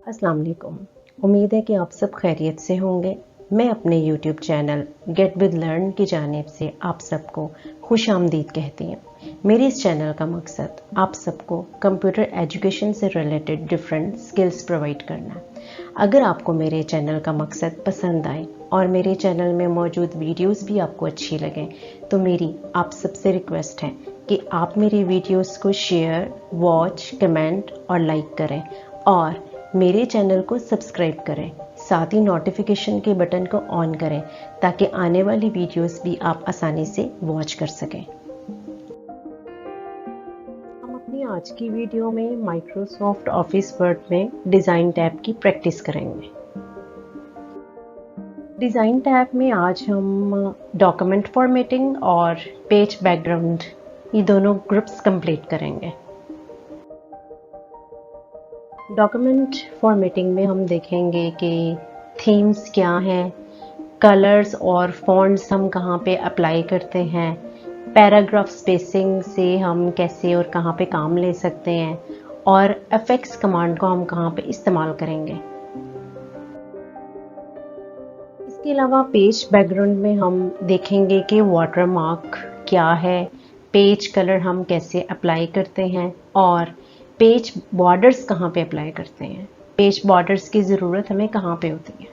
अस्सलाम वालेकुम। उम्मीद है कि आप सब खैरियत से होंगे। मैं अपने YouTube channel get with learn की जानिब से आप सबको खुश आमदीद कहती हूँ। मेरे इस चैनल का मकसद आप सबको कंप्यूटर एजुकेशन से रिलेटेड डिफरेंट स्किल्स प्रोवाइड करना है। अगर आपको मेरे चैनल का मकसद पसंद आए और मेरे चैनल में मौजूद वीडियोस भी आपको अच्छी लगें तो मेरी आप सबसे रिक्वेस्ट है कि आप मेरी वीडियोस को शेयर, वॉच, कमेंट और लाइक करें और मेरे चैनल को सब्सक्राइब करें। साथ ही नोटिफिकेशन के बटन को ऑन करें ताकि आने वाली वीडियोस भी आप आसानी से वॉच कर सकें। हम अपनी आज की वीडियो में माइक्रोसॉफ्ट ऑफिस वर्ड में डिज़ाइन टैब की प्रैक्टिस करेंगे। डिज़ाइन टैब में आज हम डॉक्यूमेंट फॉर्मेटिंग और पेज बैकग्राउंड ये दोनों ग्रुप्स कंप्लीट करेंगे। डॉक्यूमेंट फॉर्मेटिंग में हम देखेंगे कि थीम्स क्या हैं, कलर्स और फॉन्ट्स हम कहाँ पे अप्लाई करते हैं, पैराग्राफ स्पेसिंग से हम कैसे और कहाँ पे काम ले सकते हैं और एफएक्स कमांड को हम कहाँ पे इस्तेमाल करेंगे। इसके अलावा पेज बैकग्राउंड में हम देखेंगे कि वाटरमार्क क्या है, पेज कलर हम कैसे अप्लाई करते हैं और पेज बॉर्डर्स कहाँ पे अप्लाई करते हैं, पेज बॉर्डर्स की ज़रूरत हमें कहाँ पे होती है।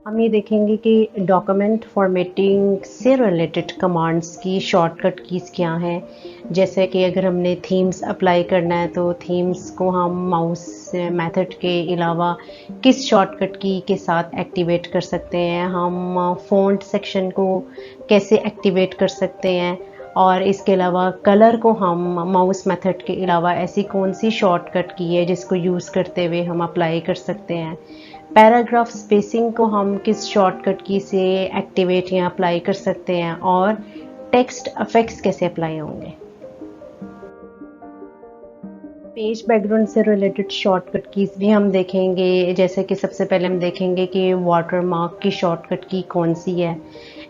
हम ये देखेंगे कि डॉक्यूमेंट फॉर्मेटिंग से रिलेटेड कमांड्स की शॉर्टकट कीज़ क्या हैं। जैसे कि अगर हमने थीम्स अप्लाई करना है तो थीम्स को हम माउस मेथड के अलावा किस शॉर्टकट की के साथ एक्टिवेट कर सकते हैं, हम फ़ॉन्ट सेक्शन को कैसे एक्टिवेट कर सकते हैं और इसके अलावा कलर को हम माउस मेथड के अलावा ऐसी कौन सी शॉर्टकट की है जिसको यूज़ करते हुए हम अप्लाई कर सकते हैं। पैराग्राफ स्पेसिंग को हम किस शॉर्टकट की से एक्टिवेट या अप्लाई कर सकते हैं और टेक्स्ट इफेक्ट्स कैसे अप्लाई होंगे। पेज बैकग्राउंड से रिलेटेड शॉर्टकट कीज़ भी हम देखेंगे। जैसे कि सबसे पहले हम देखेंगे कि वाटरमार्क की शॉर्टकट की कौन सी है।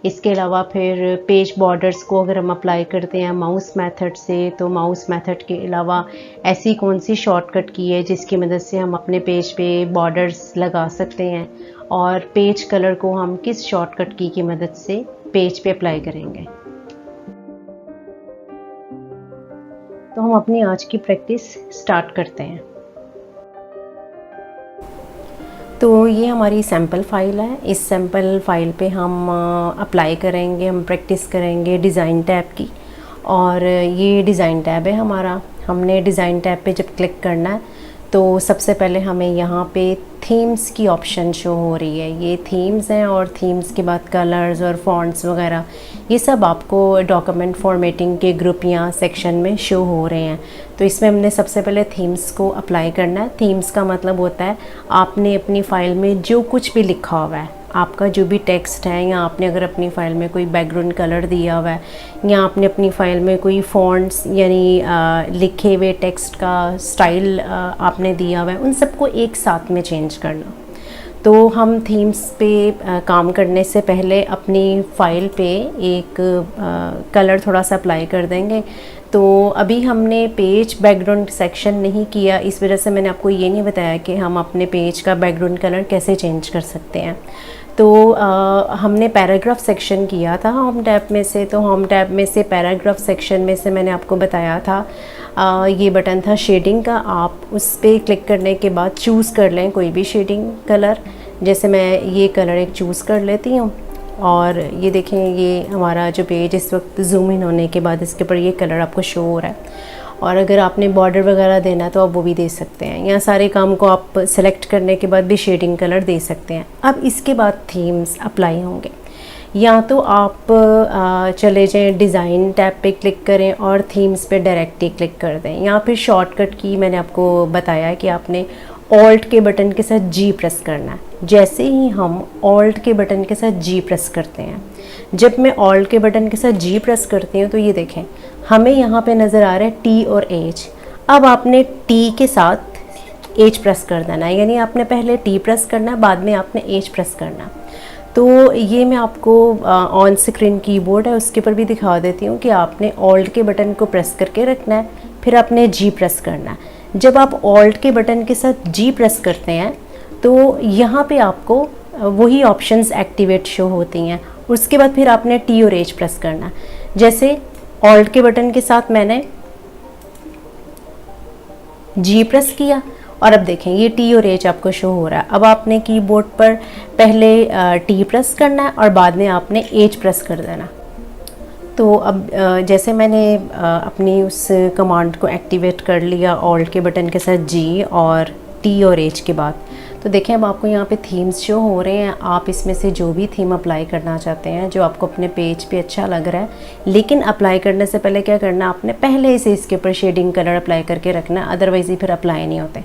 इसके अलावा फिर पेज बॉर्डर्स को अगर हम अप्लाई करते हैं माउस मेथड से तो माउस मेथड के अलावा ऐसी कौन सी शॉर्टकट की है जिसकी मदद से हम अपने पेज पे बॉर्डर्स लगा सकते हैं और पेज कलर को हम किस शॉर्टकट की मदद से पेज पे अप्लाई करेंगे। तो हम अपनी आज की प्रैक्टिस स्टार्ट करते हैं। तो ये हमारी सैम्पल फाइल है। इस सैम्पल फाइल पे हम अप्लाई करेंगे, हम प्रैक्टिस करेंगे डिज़ाइन टैब की। और ये डिज़ाइन टैब है हमारा। हमने डिज़ाइन टैब पे जब क्लिक करना है तो सबसे पहले हमें यहाँ पे थीम्स की ऑप्शन शो हो रही है। ये थीम्स हैं और थीम्स के बाद कलर्स और फॉन्ट्स वगैरह ये सब आपको डॉक्यूमेंट फॉर्मेटिंग के ग्रुप या सेक्शन में शो हो रहे हैं। तो इसमें हमने सबसे पहले थीम्स को अप्लाई करना है। थीम्स का मतलब होता है आपने अपनी फ़ाइल में जो कुछ भी लिखा हुआ है, आपका जो भी टेक्स्ट है, या आपने अगर अपनी फ़ाइल में कोई बैकग्राउंड कलर दिया हुआ है या आपने अपनी फ़ाइल में कोई फॉन्ट्स यानी लिखे हुए टेक्स्ट का स्टाइल आपने दिया हुआ है, उन सबको एक साथ में चेंज करना। तो हम थीम्स पे काम करने से पहले अपनी फ़ाइल पे एक कलर थोड़ा सा अप्लाई कर देंगे। तो अभी हमने पेज बैकग्राउंड सेक्शन नहीं किया, इस वजह से मैंने आपको ये नहीं बताया कि हम अपने पेज का बैकग्राउंड कलर कैसे चेंज कर सकते हैं। तो हमने पैराग्राफ सेक्शन किया था होम टैब में से। तो होम टैब में से पैराग्राफ सेक्शन में से मैंने आपको बताया था ये बटन था शेडिंग का। आप उस पर क्लिक करने के बाद चूज़ कर लें कोई भी शेडिंग कलर। जैसे मैं ये कलर एक चूज़ कर लेती हूँ और ये देखें ये हमारा जो पेज इस वक्त जूम इन होने के बाद इसके ऊपर ये कलर आपको शो हो रहा है। और अगर आपने बॉर्डर वगैरह देना है तो आप वो भी दे सकते हैं। यहाँ सारे काम को आप सेलेक्ट करने के बाद भी शेडिंग कलर दे सकते हैं। अब इसके बाद थीम्स अप्लाई होंगे। या तो आप चले जाएं डिज़ाइन टैब पे क्लिक करें और थीम्स पे डायरेक्टली क्लिक कर दें, या फिर शॉर्टकट की मैंने आपको बताया कि आपने ऑल्ट के बटन के साथ जी प्रेस करना है। जैसे ही हम ऑल्ट के बटन के साथ जी प्रेस करते हैं, जब मैं ऑल्ट के बटन के साथ जी प्रेस करती हूँ तो ये देखें हमें यहाँ पे नज़र आ रहा है टी और एच। अब आपने टी के साथ एच प्रेस कर देना है, यानी आपने पहले टी प्रेस करना है, बाद में आपने एच प्रेस करना है। तो ये मैं आपको ऑन स्क्रीन कीबोर्ड है उसके ऊपर भी दिखा देती हूँ कि आपने ऑल्ट के बटन को प्रेस करके रखना है, फिर आपने जी प्रेस करना है। जब आप ऑल्ट के बटन के साथ जी प्रेस करते हैं तो यहाँ पे आपको वही ऑप्शंस एक्टिवेट शो होती हैं। उसके बाद फिर आपने टी और एच प्रेस करना है। जैसे ऑल्ट के बटन के साथ मैंने जी प्रेस किया और अब देखें ये टी और एच आपको शो हो रहा है। अब आपने कीबोर्ड पर पहले टी प्रेस करना है और बाद में आपने एच प्रेस कर देना। तो अब जैसे मैंने अपनी उस कमांड को एक्टिवेट कर लिया ऑल्ट के बटन के साथ जी और टी और एच के बाद, तो देखें अब आपको यहाँ पे थीम्स शो हो रहे हैं। आप इसमें से जो भी थीम अप्लाई करना चाहते हैं जो आपको अपने पेज पे अच्छा लग रहा है, लेकिन अप्लाई करने से पहले क्या करना है, आपने पहले से इसके ऊपर शेडिंग कलर अप्लाई करके रखना, अदरवाइज़ ही फिर अप्लाई नहीं होते।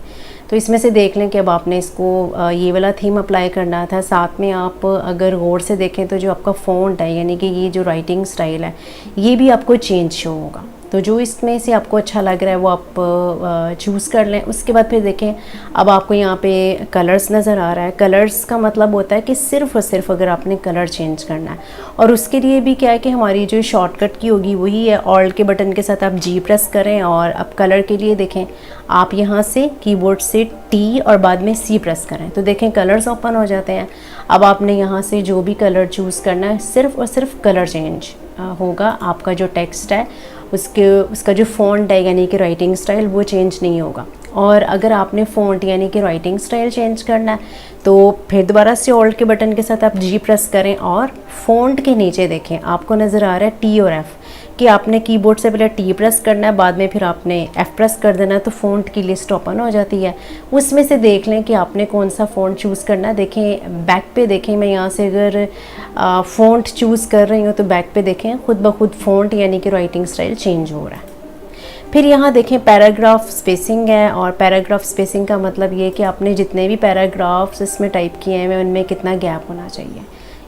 तो इसमें से देख लें कि अब आपने इसको ये वाला थीम अप्लाई करना था। साथ में आप अगर गौर से देखें तो जो आपका फ़ॉन्ट है, यानी कि ये जो राइटिंग स्टाइल है, ये भी आपको चेंज शो होगा। तो जो इसमें से आपको अच्छा लग रहा है वो आप चूज़ कर लें। उसके बाद फिर देखें अब आपको यहाँ पे कलर्स नज़र आ रहा है। कलर्स का मतलब होता है कि सिर्फ़ और सिर्फ अगर आपने कलर चेंज करना है, और उसके लिए भी क्या है कि हमारी जो शॉर्टकट की होगी वही है, ऑल्ट के बटन के साथ आप जी प्रेस करें और अब कलर के लिए देखें आप यहाँ से कीबोर्ड से टी और बाद में सी प्रेस करें तो देखें कलर्स ओपन हो जाते हैं। अब आपने यहाँ से जो भी कलर चूज़ करना है, सिर्फ़ और सिर्फ कलर चेंज होगा। आपका जो टेक्स्ट है उसका जो फ़ॉन्ट है यानी कि राइटिंग स्टाइल वो चेंज नहीं होगा। और अगर आपने फ़ॉन्ट यानी कि राइटिंग स्टाइल चेंज करना है तो फिर दोबारा से ऑल्ट के बटन के साथ आप जी प्रेस करें और फ़ॉन्ट के नीचे देखें आपको नज़र आ रहा है टी और एफ़, कि आपने कीबोर्ड से पहले टी प्रेस करना है, बाद में फिर आपने एफ़ प्रेस कर देना है, तो फ़ॉन्ट की लिस्ट ओपन हो जाती है। उसमें से देख लें कि आपने कौन सा फ़ॉन्ट चूज़ करना है। देखें बैक पे देखें, मैं यहाँ से अगर फ़ॉन्ट चूज़ कर रही हूँ तो बैक पे देखें खुद ब खुद फ़ॉन्ट यानी कि राइटिंग स्टाइल चेंज हो रहा है। फिर यहाँ देखें पैराग्राफ स्पेसिंग है, और पैराग्राफ स्पेसिंग का मतलब ये कि आपने जितने भी पैराग्राफ्स इसमें टाइप किए हैं उनमें कितना गैप होना चाहिए।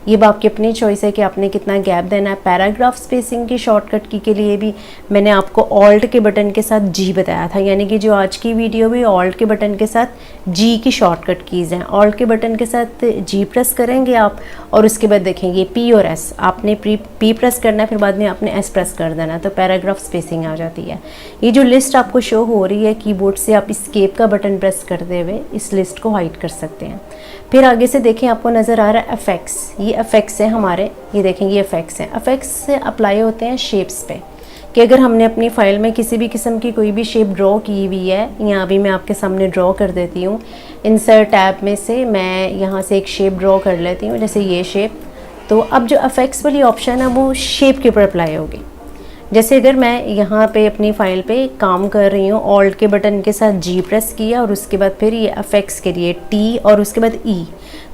ये आपकी अपनी चॉइस है कि आपने कितना गैप देना है। पैराग्राफ स्पेसिंग की शॉर्टकट की के लिए भी मैंने आपको ऑल्ट के बटन के साथ जी बताया था, यानी कि जो आज की वीडियो भी ऑल्ट के बटन के साथ जी की शॉर्टकट कीज़ हैं। ऑल्ट के बटन के साथ जी प्रेस करेंगे आप और उसके बाद देखेंगे पी और एस, आपने पी प्रेस करना है, फिर बाद में आपने एस प्रेस कर देना, तो पैराग्राफ स्पेसिंग आ जाती है। ये जो लिस्ट आपको शो हो रही है कीबोर्ड से, आप एस्केप का बटन प्रेस करते हुए इस लिस्ट को हाइड कर सकते हैं। फिर आगे से देखें आपको नज़र आ रहा है इफेक्ट्स। ये इफेक्ट्स हैं हमारे, ये देखें ये इफेक्ट्स हैं। इफेक्ट्स से अप्लाई होते हैं शेप्स पे, कि अगर हमने अपनी फ़ाइल में किसी भी किस्म की कोई भी शेप ड्रॉ की हुई है, यहाँ अभी मैं आपके सामने ड्रॉ कर देती हूँ। इंसर्ट टैब में से मैं यहाँ से एक शेप ड्रॉ कर लेती हूँ, जैसे ये शेप। तो अब जो इफेक्ट्स वाली ऑप्शन है वो शेप के ऊपर अप्लाई होगी। जैसे अगर मैं यहाँ पे अपनी फ़ाइल पे काम कर रही हूँ, ऑल्ट के बटन के साथ जी प्रेस किया और उसके बाद फिर ये इफेक्ट्स के लिए टी और उसके बाद ई,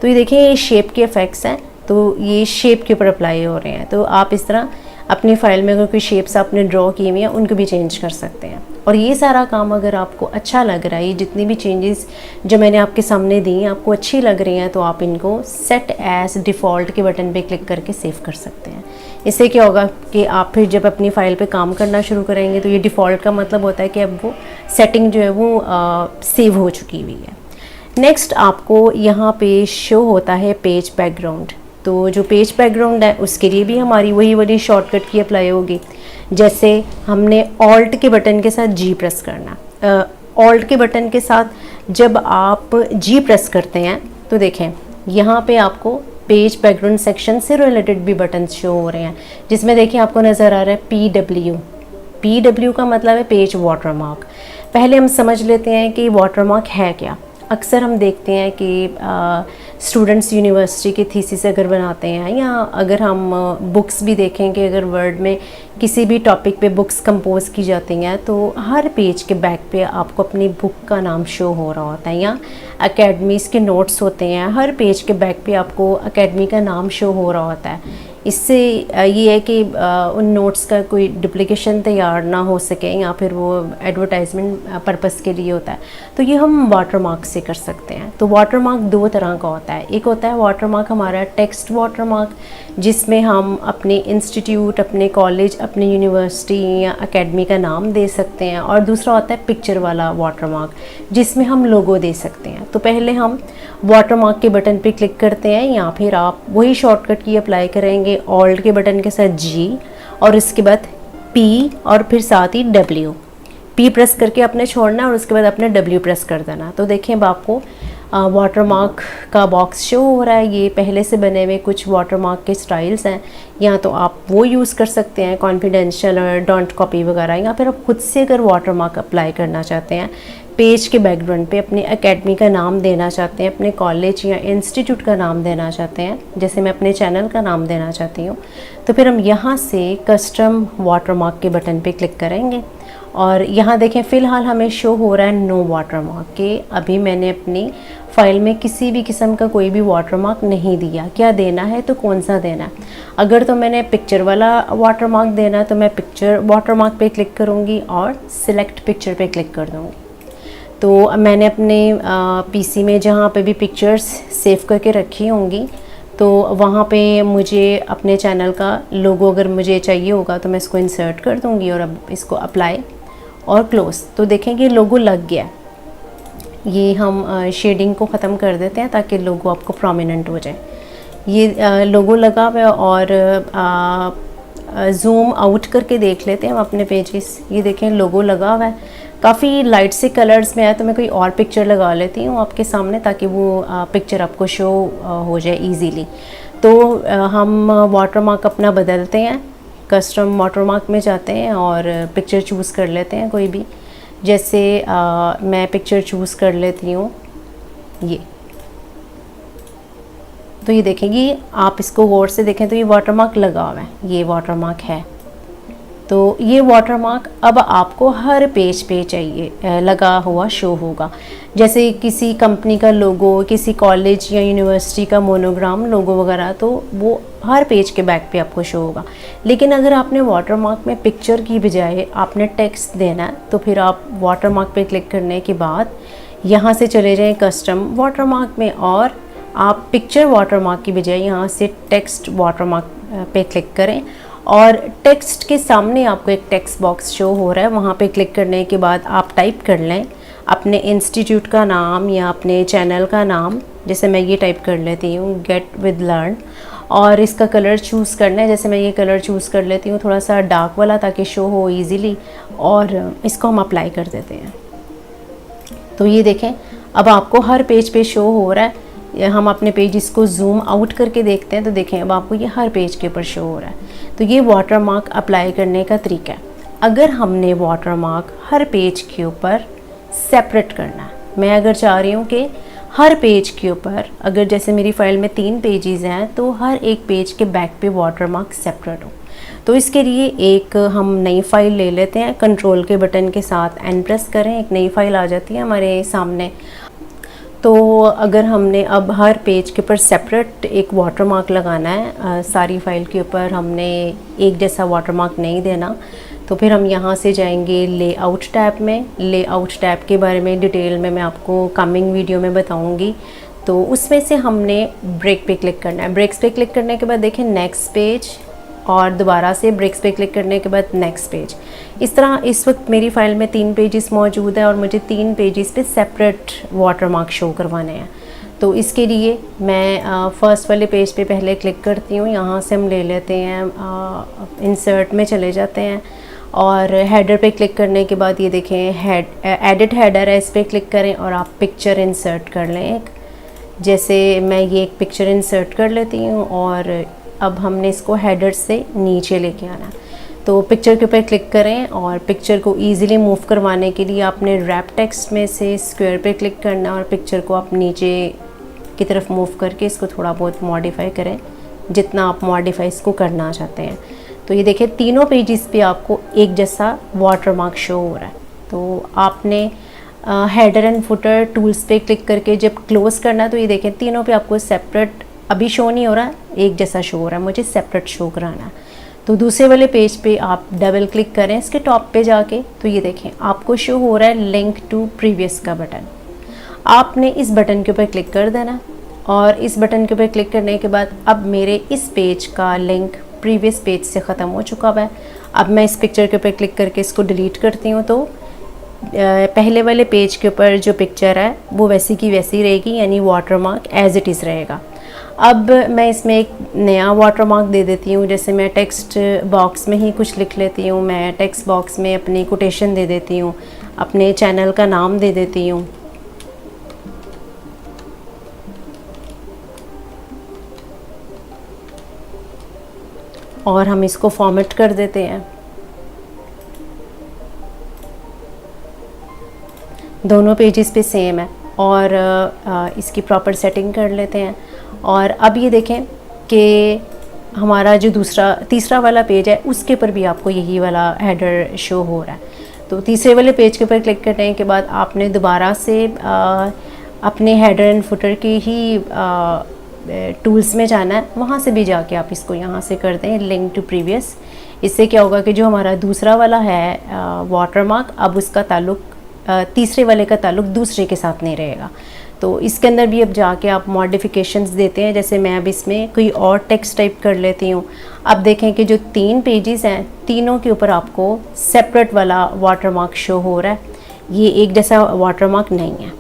तो ये देखिए ये शेप के इफेक्ट्स हैं, तो ये शेप के ऊपर अप्लाई हो रहे हैं। तो आप इस तरह अपनी फ़ाइल में अगर कोई शेप्स आपने ड्रॉ की हुई हैं उनको भी चेंज कर सकते हैं। और ये सारा काम अगर आपको अच्छा लग रहा है, ये जितनी भी चेंजेस जो मैंने आपके सामने दी हैं आपको अच्छी लग रही हैं, तो आप इनको सेट एज डिफ़ॉल्ट के बटन पे क्लिक करके सेव कर सकते हैं। इससे क्या होगा कि आप फिर जब अपनी फ़ाइल पे काम करना शुरू करेंगे तो ये डिफ़ॉल्ट का मतलब होता है कि अब वो सेटिंग जो है वो सेव हो चुकी हुई है। नेक्स्ट आपको यहाँ पे शो होता है पेज बैकग्राउंड। तो जो पेज बैकग्राउंड है उसके लिए भी हमारी वही वाली शॉर्टकट की अप्लाई होगी। जैसे हमने ऑल्ट के बटन के साथ जी प्रेस करना, ऑल्ट के बटन के साथ जब आप जी प्रेस करते हैं तो देखें यहाँ पे आपको पेज बैकग्राउंड सेक्शन से रिलेटेड भी बटन शो हो रहे हैं, जिसमें देखिए आपको नज़र आ रहा है PW का मतलब है पेज वाटरमार्क। पहले हम समझ लेते हैं कि वाटरमार्क है क्या। अक्सर हम देखते हैं कि स्टूडेंट्स यूनिवर्सिटी के थीसिस अगर बनाते हैं, या अगर हम बुक्स भी देखें कि अगर वर्ड में किसी भी टॉपिक पे बुक्स कंपोज की जाती हैं तो हर पेज के बैक पे आपको अपनी बुक का नाम शो हो रहा होता है, या एकेडमीज़ के नोट्स होते हैं, हर पेज के बैक पे आपको एकेडमी का नाम शो हो रहा होता है। इससे ये है कि उन नोट्स का कोई डुप्लिकेशन तैयार ना हो सके, या फिर वो एडवर्टाइजमेंट पर्पस के लिए होता है। तो ये हम वाटरमार्क से कर सकते हैं। तो वाटरमार्क दो तरह का होता है। एक होता है वाटरमार्क हमारा टेक्स्ट वाटरमार्क, जिसमें हम अपने इंस्टीट्यूट, अपने कॉलेज, अपनी यूनिवर्सिटी या एकेडमी का नाम दे सकते हैं, और दूसरा होता है पिक्चर वाला वाटरमार्क, जिसमें हम लोगो दे सकते हैं। तो पहले हम वाटरमार्क के बटन पे क्लिक करते हैं, या फिर आप वही शॉर्टकट की अप्लाई करेंगे ऑल्ट के बटन के साथ जी और इसके बाद पी और फिर साथ ही डब्ल्यू। P प्रेस करके आपने छोड़ना है और उसके बाद आपने W प्रेस कर देना। तो देखें अब आपको वाटरमार्क का बॉक्स शो हो रहा है। ये पहले से बने हुए कुछ वाटरमार्क के स्टाइल्स हैं, या तो आप वो यूज़ कर सकते हैं कॉन्फिडेंशियल और डोंट कॉपी वगैरह, या फिर आप खुद से अगर वाटरमार्क अप्लाई करना चाहते हैं, पेज के बैकग्राउंड पे अपनी एकेडमी का नाम देना चाहते हैं, अपने कॉलेज या इंस्टीट्यूट का नाम देना चाहते हैं, जैसे मैं अपने चैनल का नाम देना चाहती हूँ, तो फिर हम यहाँ से कस्टम वाटरमार्क के बटन पे क्लिक करेंगे। और यहाँ देखें फ़िलहाल हमें शो हो रहा है नो वाटरमार्क के। अभी मैंने अपनी फ़ाइल में किसी भी किस्म का कोई भी वाटरमार्क नहीं दिया। क्या देना है तो कौन सा देना है? अगर तो मैंने पिक्चर वाला वाटरमार्क देना है तो मैं पिक्चर वाटरमार्क पे क्लिक करूँगी और सिलेक्ट पिक्चर पे क्लिक कर दूँगी। तो मैंने अपने पीसी में जहाँ पे भी पिक्चर्स सेव करके रखी होंगी, तो वहाँ पे मुझे अपने चैनल का लोगो अगर मुझे चाहिए होगा तो मैं इसको इंसर्ट कर दूँगी और अब इसको अप्लाई और क्लोज़। तो देखेंगे लोगो लग गया। ये हम शेडिंग को ख़त्म कर देते हैं ताकि लोगो आपको प्रोमिनेंट हो जाए। ये लोगो लगा हुआ है और ज़ूम आउट करके देख लेते हैं हम अपने पेजेस। ये देखें लोगो लगा हुआ है, काफ़ी लाइट से कलर्स में है, तो मैं कोई और पिक्चर लगा लेती हूँ आपके सामने ताकि वो पिक्चर आपको शो हो जाए इजीली। तो हम वाटरमार्क अपना बदलते हैं, कस्टम वाटरमार्क में जाते हैं और पिक्चर चूज़ कर लेते हैं कोई भी। जैसे मैं पिक्चर चूज़ कर लेती हूँ ये। तो ये देखेंगे, आप इसको गौर से देखें तो ये वाटरमार्क लगा हुआ है, ये वाटरमार्क है। तो ये वाटरमार्क अब आपको हर पेज पे चाहिए लगा हुआ शो होगा। जैसे किसी कंपनी का लोगो, किसी कॉलेज या यूनिवर्सिटी का मोनोग्राम लोगो वगैरह, तो वो हर पेज के बैक पे आपको शो होगा। लेकिन अगर आपने वाटरमार्क में पिक्चर की बजाय आपने टेक्स्ट देना है, तो फिर आप वाटरमार्क पे क्लिक करने के बाद यहाँ से चले जाएँ कस्टम वाटरमार्क में और आप पिक्चर वाटरमार्क की बजाय यहाँ से टेक्स्ट वाटरमार्क पे क्लिक करें और टेक्स्ट के सामने आपको एक टेक्स्ट बॉक्स शो हो रहा है। वहाँ पे क्लिक करने के बाद आप टाइप कर लें अपने इंस्टीट्यूट का नाम या अपने चैनल का नाम। जैसे मैं ये टाइप कर लेती हूँ, गेट विद लर्न, और इसका कलर चूज़ करना है। जैसे मैं ये कलर चूज़ कर लेती हूँ थोड़ा सा डार्क वाला ताकि शो हो ईज़िली, और इसको हम अप्लाई कर देते हैं। तो ये देखें अब आपको हर पेज पे शो हो रहा है। हम अपने पेज इसको जूम आउट करके देखते हैं तो देखें अब आपको ये हर पेज के ऊपर शो हो रहा है। तो ये वाटरमार्क अप्लाई करने का तरीका है। अगर हमने वाटरमार्क हर पेज के ऊपर सेपरेट करना है, मैं अगर चाह रही हूँ कि हर पेज के ऊपर, अगर जैसे मेरी फ़ाइल में 3 पेजेस हैं तो हर एक पेज के बैक पे वाटरमार्क सेपरेट हो, तो इसके लिए एक हम नई फ़ाइल ले लेते हैं। कंट्रोल के बटन के साथ एन प्रेस करें, एक नई फ़ाइल आ जाती है हमारे सामने। तो अगर हमने अब हर पेज के ऊपर सेपरेट एक वाटरमार्क लगाना है, सारी फाइल के ऊपर हमने एक जैसा वाटरमार्क नहीं देना, तो फिर हम यहाँ से जाएंगे लेआउट टैब में। लेआउट टैब के बारे में डिटेल में मैं आपको कमिंग वीडियो में बताऊँगी। तो उसमें से हमने ब्रेक पे क्लिक करना है। ब्रेक्स पे क्लिक करने के बाद देखें नेक्स्ट पेज, और दोबारा से ब्रेक्स पे क्लिक करने के बाद नेक्स्ट पेज। इस तरह इस वक्त मेरी फ़ाइल में 3 पेजेस मौजूद है और मुझे 3 पेजेस पे सेपरेट वाटरमार्क शो करवाने हैं। तो इसके लिए मैं फ़र्स्ट वाले पेज पे पहले क्लिक करती हूँ। यहाँ से हम ले लेते हैं, इंसर्ट में चले जाते हैं और हेडर पे क्लिक करने के बाद ये देखें एडिट हेडर है, इस पर क्लिक करें और आप पिक्चर इंसर्ट कर लें एक। जैसे मैं ये एक पिक्चर इंसर्ट कर लेती हूँ और अब हमने इसको हेडर से नीचे लेके आना। तो पिक्चर के ऊपर क्लिक करें और पिक्चर को इजीली मूव करवाने के लिए आपने रैप टेक्स्ट में से स्क्वायर पे क्लिक करना और पिक्चर को आप नीचे की तरफ मूव करके इसको थोड़ा बहुत मॉडिफाई करें जितना आप मॉडिफाई इसको करना चाहते हैं। तो ये देखिए तीनों पेजेस पे आपको एक जैसा वाटरमार्क शो हो रहा है। तो आपने हेडर एंड फुटर टूल्स पे क्लिक करके जब क्लोज़ करना, तो ये देखें तीनों पे आपको सेपरेट अभी शो नहीं हो रहा है, एक जैसा शो हो रहा है, मुझे सेपरेट शो कराना है। तो दूसरे वाले पेज पे आप डबल क्लिक करें इसके टॉप पे जाके, तो ये देखें आपको शो हो रहा है लिंक टू प्रीवियस का बटन। आपने इस बटन के ऊपर क्लिक कर देना और इस बटन के ऊपर क्लिक करने के बाद अब मेरे इस पेज का लिंक प्रीवियस पेज से ख़त्म हो चुका है। अब मैं इस पिक्चर के ऊपर क्लिक करके इसको डिलीट करती हूँ, तो पहले वाले पेज के ऊपर जो पिक्चर है वो वैसी की वैसी रहेगी, यानी वाटरमार्क एज इट इज़ रहेगा। अब मैं इसमें एक नया वाटरमार्क दे देती हूँ। जैसे मैं टेक्स्ट बॉक्स में ही कुछ लिख लेती हूँ, मैं टेक्स्ट बॉक्स में अपनी कोटेशन दे देती हूँ, अपने चैनल का नाम दे देती हूँ। और हम इसको फॉर्मेट कर देते हैं। दोनों पेजेस पे सेम है और इसकी प्रॉपर सेटिंग कर लेते हैं। और अब ये देखें कि हमारा जो तीसरा वाला पेज है उसके ऊपर भी आपको यही वाला हेडर शो हो रहा है। तो तीसरे वाले पेज के ऊपर क्लिक करने के बाद आपने दोबारा से अपने हेडर एंड फुटर की ही टूल्स में जाना है। वहाँ से भी जाके आप इसको यहाँ से कर दें लिंक टू प्रीवियस। इससे क्या होगा कि जो हमारा दूसरा वाला है वाटरमार्क, अब उसका ताल्लुक तीसरे वाले का ताल्लुक दूसरे के साथ नहीं रहेगा। तो इसके अंदर भी अब जाके आप मॉडिफिकेशंस देते हैं। जैसे मैं अब इसमें कोई और टेक्स्ट टाइप कर लेती हूँ। अब देखें कि जो 3 पेजेस हैं, तीनों के ऊपर आपको सेपरेट वाला वाटरमार्क शो हो रहा है। ये एक जैसा वाटरमार्क नहीं है।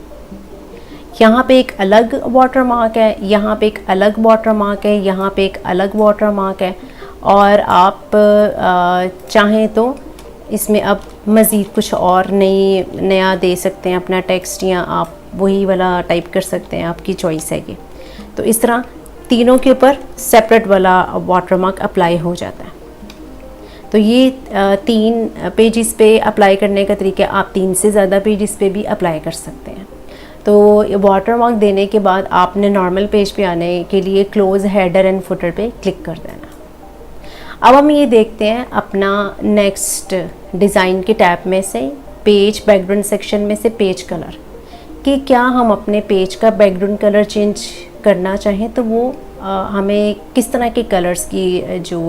यहाँ पे एक अलग वाटरमार्क है, यहाँ पे एक अलग वाटरमार्क है, यहाँ पे एक अलग वाटरमार्क है। और आप चाहें तो इसमें अब मज़ीद कुछ और नया दे सकते हैं अपना टेक्स्ट, या आप वही वाला टाइप कर सकते हैं, आपकी चॉइस है ये। तो इस तरह तीनों के ऊपर सेपरेट वाला वाटरमार्क अप्लाई हो जाता है। तो ये 3 पेजेस पे अप्लाई करने का तरीका, आप 3 से ज़्यादा पेजेस पे भी अप्लाई कर सकते हैं। तो वाटरमार्क देने के बाद आपने नॉर्मल पेज पे आने के लिए क्लोज हेडर एंड फुटर पे क्लिक कर देना। अब हम ये देखते हैं अपना नेक्स्ट डिज़ाइन के टैब में से पेज बैकग्राउंड सेक्शन में से पेज कलर, कि क्या हम अपने पेज का बैकग्राउंड कलर चेंज करना चाहें तो वो हमें किस तरह के कलर्स की जो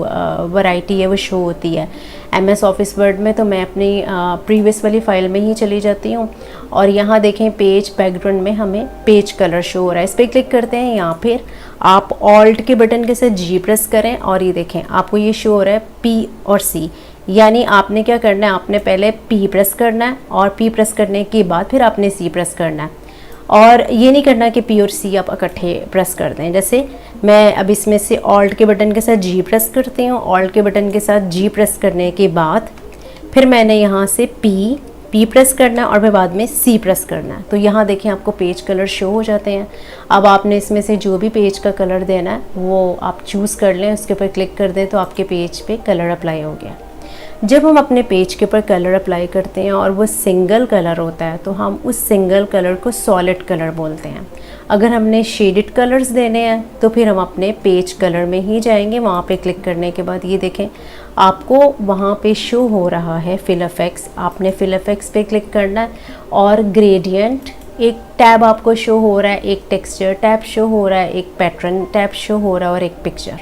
वैरायटी है वो शो होती है। MS ऑफिस वर्ड में तो मैं अपनी प्रीवियस वाली फ़ाइल में ही चली जाती हूँ और यहाँ देखें पेज बैकग्राउंड में हमें पेज कलर शो हो रहा है। इस पर क्लिक करते हैं या फिर आप ऑल्ट के बटन के साथ G प्रेस करें और ये देखें आपको ये शो हो रहा है P और C। यानी आपने क्या करना है, आपने पहले P प्रेस करना है और P प्रेस करने के बाद फिर आपने C प्रेस करना है। और ये नहीं करना कि P और C आप इकट्ठे प्रेस कर दें। जैसे मैं अब इसमें से ऑल्ट के बटन के साथ G प्रेस करती हूँ, ऑल्ट के बटन के साथ G प्रेस करने के बाद फिर मैंने यहाँ से P प्रेस करना है और फिर बाद में C प्रेस करना है। तो यहाँ देखें आपको पेज कलर शो हो जाते हैं। अब आपने इसमें से जो भी पेज का कलर देना है वो आप चूज़ कर लें, उसके ऊपर क्लिक कर दें तो आपके पेज पे कलर अप्लाई हो गया। जब हम अपने पेज के ऊपर कलर अप्लाई करते हैं और वो सिंगल कलर होता है तो हम उस सिंगल कलर को सॉलिड कलर बोलते हैं। अगर हमने शेडेड कलर्स देने हैं तो फिर हम अपने पेज कलर में ही जाएंगे। वहाँ पे क्लिक करने के बाद ये देखें आपको वहाँ पे शो हो रहा है फिल इफेक्ट्स। आपने फिल इफेक्ट्स पे क्लिक करना है और ग्रेडियंट एक टैब आपको शो हो रहा है, एक टेक्सचर टैब शो हो रहा है, एक पैटर्न टैब शो हो रहा है और एक पिक्चर।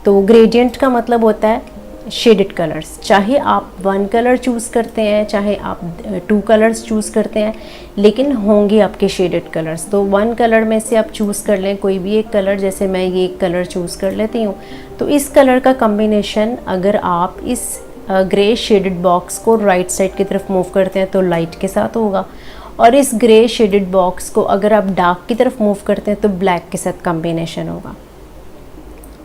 तो ग्रेडियंट का मतलब होता है शेडेड कलर्स। चाहे आप 1 कलर चूज़ करते हैं, चाहे आप 2 कलर्स चूज़ करते हैं, लेकिन होंगे आपके शेडेड कलर्स। तो 1 कलर में से आप चूज़ कर लें कोई भी एक कलर। जैसे मैं ये एक कलर चूज़ कर लेती हूँ। तो इस कलर का कम्बिनेशन अगर आप इस ग्रे शेडेड बॉक्स को राइट साइड की तरफ मूव करते हैं तो लाइट के साथ होगा, और इस ग्रे शेडेड बॉक्स को अगर आप डार्क की तरफ मूव करते हैं तो ब्लैक के साथ कम्बिनेशन होगा।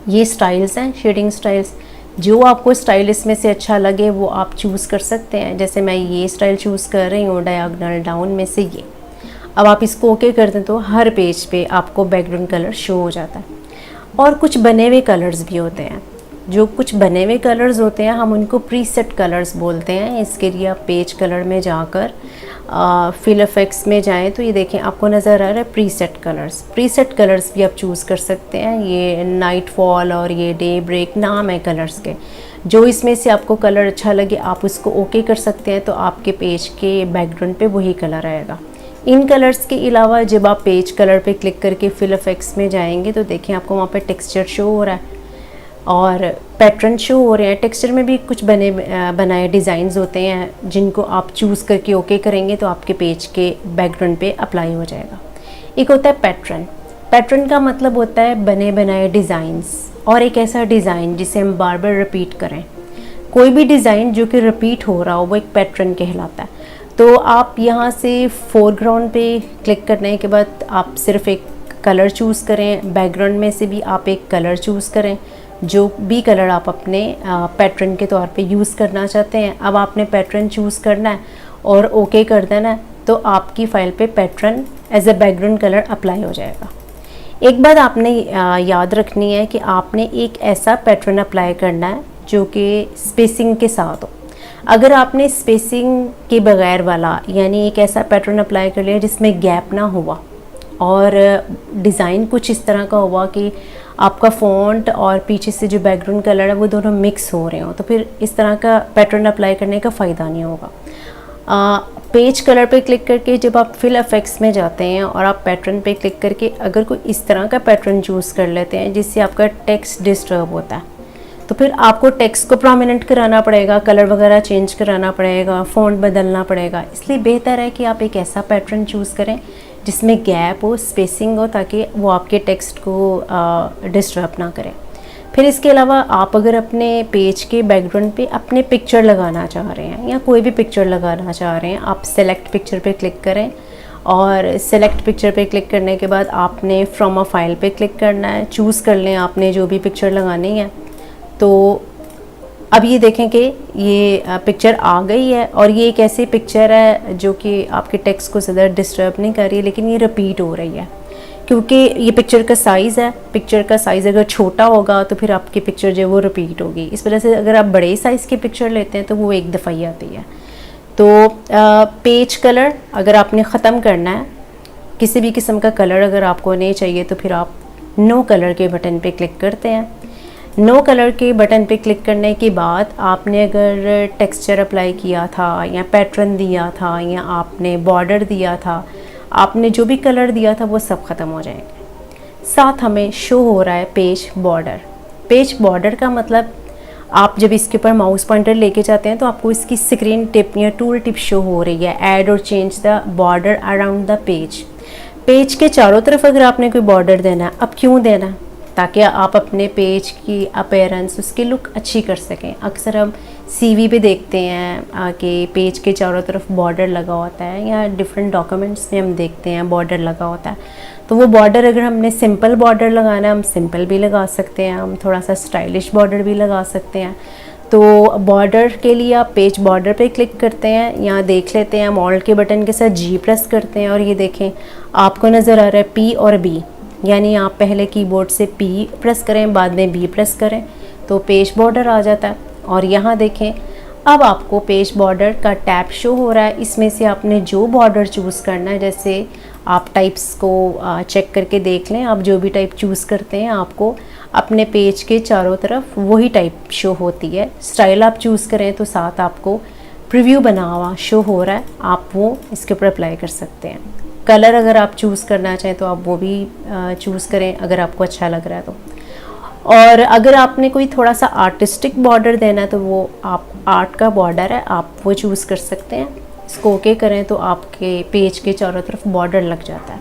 ये स्टाइल्स हैं, शेडिंग स्टाइल्स। जो आपको स्टाइल इसमें से अच्छा लगे वो आप चूज़ कर सकते हैं। जैसे मैं ये स्टाइल चूज़ कर रही हूँ डायगोनल डाउन में से ये। अब आप इसको ओके कर दें तो हर पेज पे आपको बैकग्राउंड कलर शो हो जाता है। और कुछ बने हुए कलर्स भी होते हैं। जो कुछ बने हुए कलर्स होते हैं हम उनको प्रीसेट कलर्स बोलते हैं। इसके लिए आप पेज कलर में जाकर फिल इफेक्ट्स में जाएं तो ये देखें आपको नज़र आ रहा है प्रीसेट कलर्स। प्रीसेट कलर्स भी आप चूज़ कर सकते हैं। ये नाइट फॉल और ये डे ब्रेक नाम है कलर्स के। जो इसमें से आपको कलर अच्छा लगे आप उसको ओके कर सकते हैं तो आपके पेज के बैकग्राउंड पे वही कलर आएगा। इन कलर्स के अलावा जब आप पेज कलर पे क्लिक करके फिल इफेक्ट्स में जाएंगे तो देखें आपको वहाँ पे टेक्सचर शो हो रहा है और पैटर्न शो हो रहे हैं। टेक्सचर में भी कुछ बनाए डिज़ाइंस होते हैं जिनको आप चूज़ करके ओके करेंगे तो आपके पेज के बैकग्राउंड पे अप्लाई हो जाएगा। एक होता है पैटर्न। पैटर्न का मतलब होता है बने बनाए डिज़ाइंस, और एक ऐसा डिज़ाइन जिसे हम बार बार रिपीट करें। कोई भी डिज़ाइन जो कि रिपीट हो रहा हो वो एक पैटर्न कहलाता है। तो आप यहाँ से फोरग्राउंड पे क्लिक करने के बाद आप सिर्फ एक कलर चूज़ करें, बैकग्राउंड में से भी आप एक कलर चूज़ करें, जो भी कलर आप अपने पैटर्न के तौर पे यूज़ करना चाहते हैं। अब आपने पैटर्न चूज़ करना है और ओके कर देना है, तो आपकी फ़ाइल पे pattern as a background colour apply हो जाएगा। एक बात आपने याद रखनी है कि आपने एक ऐसा पैटर्न अप्लाई करना है जो कि स्पेसिंग के साथ हो। अगर आपने स्पेसिंग के बगैर वाला यानी एक ऐसा पैटर्न अप्लाई कर लिया जिसमें गैप ना हुआ और डिज़ाइन कुछ इस तरह का हुआ कि आपका फ़ॉन्ट और पीछे से जो बैकग्राउंड कलर है वो दोनों मिक्स हो रहे हो, तो फिर इस तरह का पैटर्न अप्लाई करने का फ़ायदा नहीं होगा। पेज कलर पे क्लिक करके जब आप फिल इफेक्ट्स में जाते हैं और आप पैटर्न पे क्लिक करके अगर कोई इस तरह का पैटर्न चूज़ कर लेते हैं जिससे आपका टेक्स्ट डिस्टर्ब होता है, तो फिर आपको टेक्स्ट को प्रोमिनेंट कराना पड़ेगा, कलर वगैरह चेंज कराना पड़ेगा, फ़ॉन्ट बदलना पड़ेगा। इसलिए बेहतर है कि आप एक ऐसा पैटर्न चूज़ करें जिसमें गैप हो, स्पेसिंग हो, ताकि वो आपके टेक्स्ट को डिस्टर्ब ना करें। फिर इसके अलावा आप अगर अपने पेज के बैकग्राउंड पे अपने पिक्चर लगाना चाह रहे हैं या कोई भी पिक्चर लगाना चाह रहे हैं, आप सेलेक्ट पिक्चर पे क्लिक करें और सेलेक्ट पिक्चर पे क्लिक करने के बाद आपने फ्रॉम अ फाइल पे क्लिक करना है, चूज़ कर लें आपने जो भी पिक्चर लगानी है। तो अब ये देखें कि ये पिक्चर आ गई है और ये एक ऐसी पिक्चर है जो कि आपके टेक्स्ट को ज़्यादा डिस्टर्ब नहीं कर रही है, लेकिन ये रिपीट हो रही है क्योंकि ये पिक्चर का साइज़ है। पिक्चर का साइज़ अगर छोटा होगा तो फिर आपकी पिक्चर जो है वो रिपीट होगी। इस वजह से अगर आप बड़े साइज़ की पिक्चर लेते हैं तो वो एक दफ़ा ही आती है। तो पेज कलर अगर आपने ख़त्म करना है, किसी भी किस्म का कलर अगर आपको नहीं चाहिए, तो फिर आप नो कलर के बटन पे क्लिक करते हैं। नो कलर के बटन पे क्लिक करने के बाद आपने अगर टेक्सचर अप्लाई किया था या पैटर्न दिया था या आपने बॉर्डर दिया था, आपने जो भी कलर दिया था वो सब ख़त्म हो जाएंगे। साथ हमें शो हो रहा है पेज बॉर्डर। पेज बॉर्डर का मतलब आप जब इसके ऊपर माउस पॉइंटर लेके जाते हैं तो आपको इसकी स्क्रीन टिप या टूल टिप शो हो रही है, ऐड और change the border around the page. Page के चारों तरफ अगर आपने कोई बॉर्डर देना है, अब क्यों देना है? ताकि आप अपने पेज की अपीयरेंस, उसकी लुक अच्छी कर सकें। अक्सर हम सीवी पे देखते हैं कि पेज के चारों तरफ बॉर्डर लगा होता है, या डिफरेंट डॉक्यूमेंट्स में हम देखते हैं बॉर्डर लगा होता है। तो वो बॉर्डर अगर हमने सिंपल बॉर्डर लगाना है, हम सिंपल भी लगा सकते हैं, हम थोड़ा सा स्टाइलिश बॉर्डर भी लगा सकते हैं। तो बॉर्डर के लिए आप पेज बॉर्डर पे क्लिक करते हैं, यहाँ देख लेते हैं, हम ऑल्ट के बटन के साथ जी प्रेस करते हैं और ये देखें आपको नज़र आ रहा है पी और बी, यानी आप पहले कीबोर्ड से पी प्रेस करें, बाद में बी प्रेस करें तो पेज बॉर्डर आ जाता है। और यहाँ देखें अब आपको पेज बॉर्डर का टैब शो हो रहा है। इसमें से आपने जो बॉर्डर चूज़ करना है, जैसे आप टाइप्स को चेक करके देख लें, आप जो भी टाइप चूज़ करते हैं आपको अपने पेज के चारों तरफ वही टाइप शो होती है। स्टाइल आप चूज़ करें तो साथ आपको प्रीव्यू बना हुआ शो हो रहा है, आप वो इसके ऊपर अप्लाई कर सकते हैं। कलर अगर आप चूज़ करना चाहें तो आप वो भी चूज़ करें अगर आपको अच्छा लग रहा है तो। और अगर आपने कोई थोड़ा सा आर्टिस्टिक बॉर्डर देना है तो वो आप आर्ट का बॉर्डर है, आप वो चूज़ कर सकते हैं। इसको ओके करें तो आपके पेज के चारों तरफ बॉर्डर लग जाता है।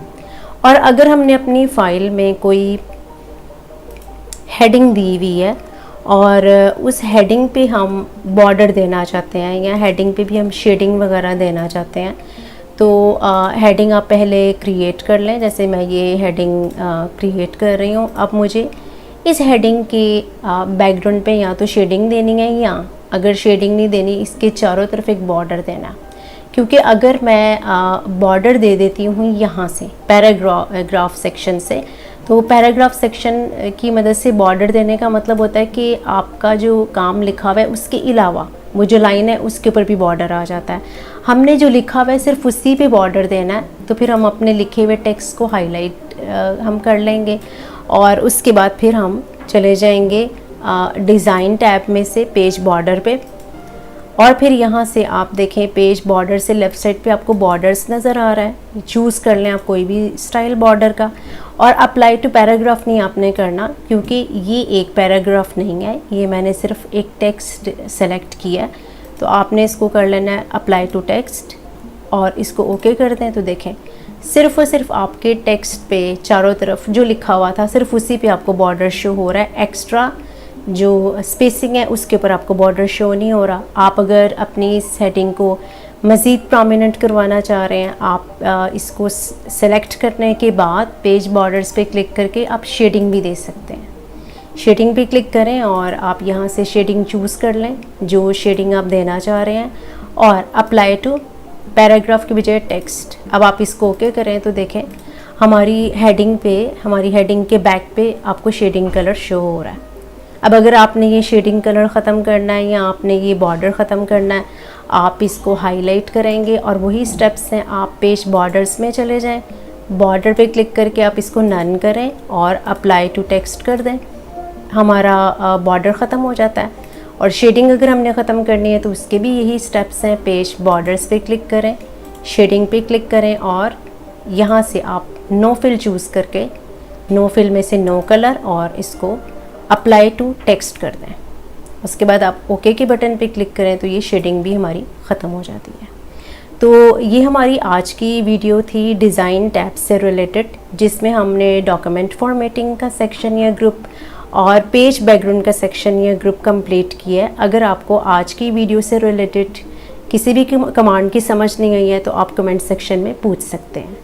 और अगर हमने अपनी फ़ाइल में कोई हेडिंग दी हुई है और उस हेडिंग पे हम बॉर्डर देना चाहते हैं या हेडिंग पे भी हम शेडिंग वगैरह देना चाहते हैं, तो हेडिंग आप पहले क्रिएट कर लें। जैसे मैं ये हेडिंग क्रिएट कर रही हूँ। अब मुझे इस हेडिंग के बैकग्राउंड पे या तो शेडिंग देनी है, या अगर शेडिंग नहीं देनी, इसके चारों तरफ एक बॉर्डर देना है। क्योंकि अगर मैं बॉर्डर दे देती हूँ यहाँ से पैराग्राफ सेक्शन से, तो पैराग्राफ सेक्शन की मदद से बॉर्डर देने का मतलब होता है कि आपका जो काम लिखा हुआ है उसके अलावा वो जो लाइन है उसके ऊपर भी बॉर्डर आ जाता है। हमने जो लिखा हुआ है सिर्फ उसी पे बॉर्डर देना है, तो फिर हम अपने लिखे हुए टेक्स्ट को हाईलाइट हम कर लेंगे और उसके बाद फिर हम चले जाएंगे डिज़ाइन टैब में से पेज बॉर्डर पे, और फिर यहाँ से आप देखें पेज बॉर्डर से लेफ़्ट साइड पे आपको बॉर्डर्स नज़र आ रहा है। चूज़ कर लें आप कोई भी स्टाइल बॉर्डर का। और अप्लाई टू पैराग्राफ नहीं आपने करना, क्योंकि ये एक पैराग्राफ नहीं है, ये मैंने सिर्फ एक टेक्स्ट सेलेक्ट किया है। तो आपने इसको कर लेना है अप्लाई टू टेक्स्ट और इसको ओके कर दें। तो देखें सिर्फ और सिर्फ आपके टेक्स्ट पे चारों तरफ जो लिखा हुआ था सिर्फ उसी पे आपको बॉर्डर शो हो रहा है। एक्स्ट्रा जो स्पेसिंग है उसके ऊपर आपको बॉर्डर शो नहीं हो रहा। आप अगर अपनी इस हेडिंग को मज़ीद प्रोमिनेंट करवाना चाह रहे हैं आप, इसको सेलेक्ट करने के बाद पेज बॉर्डर्स पे क्लिक करके आप शेडिंग भी दे सकते हैं। शेडिंग पे क्लिक करें और आप यहाँ से शेडिंग चूज़ कर लें जो शेडिंग आप देना चाह रहे हैं, और अप्लाई टू पैराग्राफ के बजाय टेक्स्ट। अब आप इसको ओके करें तो देखें हमारी हेडिंग के बैक पे आपको शेडिंग कलर शो हो रहा है। अब अगर आपने ये शेडिंग कलर ख़त्म करना है या आपने ये बॉर्डर ख़त्म करना है, आप इसको हाईलाइट करेंगे और वही स्टेप्स हैं, आप पेज बॉर्डर्स में चले जाएं, बॉर्डर पे क्लिक करके आप इसको नन करें और अप्लाई टू टेक्स्ट कर दें, हमारा बॉर्डर ख़त्म हो जाता है। और शेडिंग अगर हमने ख़त्म करनी है तो उसके भी यही स्टेप्स हैं, पेज बॉर्डर्स पे क्लिक करें, शेडिंग पे क्लिक करें और यहाँ से आप नो फिल चूज़ करके नो फिल में से नो कलर और इसको अप्लाई टू टेक्स्ट कर दें। उसके बाद आप ओके के बटन पे क्लिक करें तो ये शेडिंग भी हमारी ख़त्म हो जाती है। तो ये हमारी आज की वीडियो थी डिज़ाइन टैब से रिलेटेड, जिसमें हमने डॉक्यूमेंट फॉर्मेटिंग का सेक्शन या ग्रुप और पेज बैकग्राउंड का सेक्शन या ग्रुप कंप्लीट किया है। अगर आपको आज की वीडियो से रिलेटेड किसी भी कमांड की समझ नहीं आई है तो आप कमेंट सेक्शन में पूछ सकते हैं।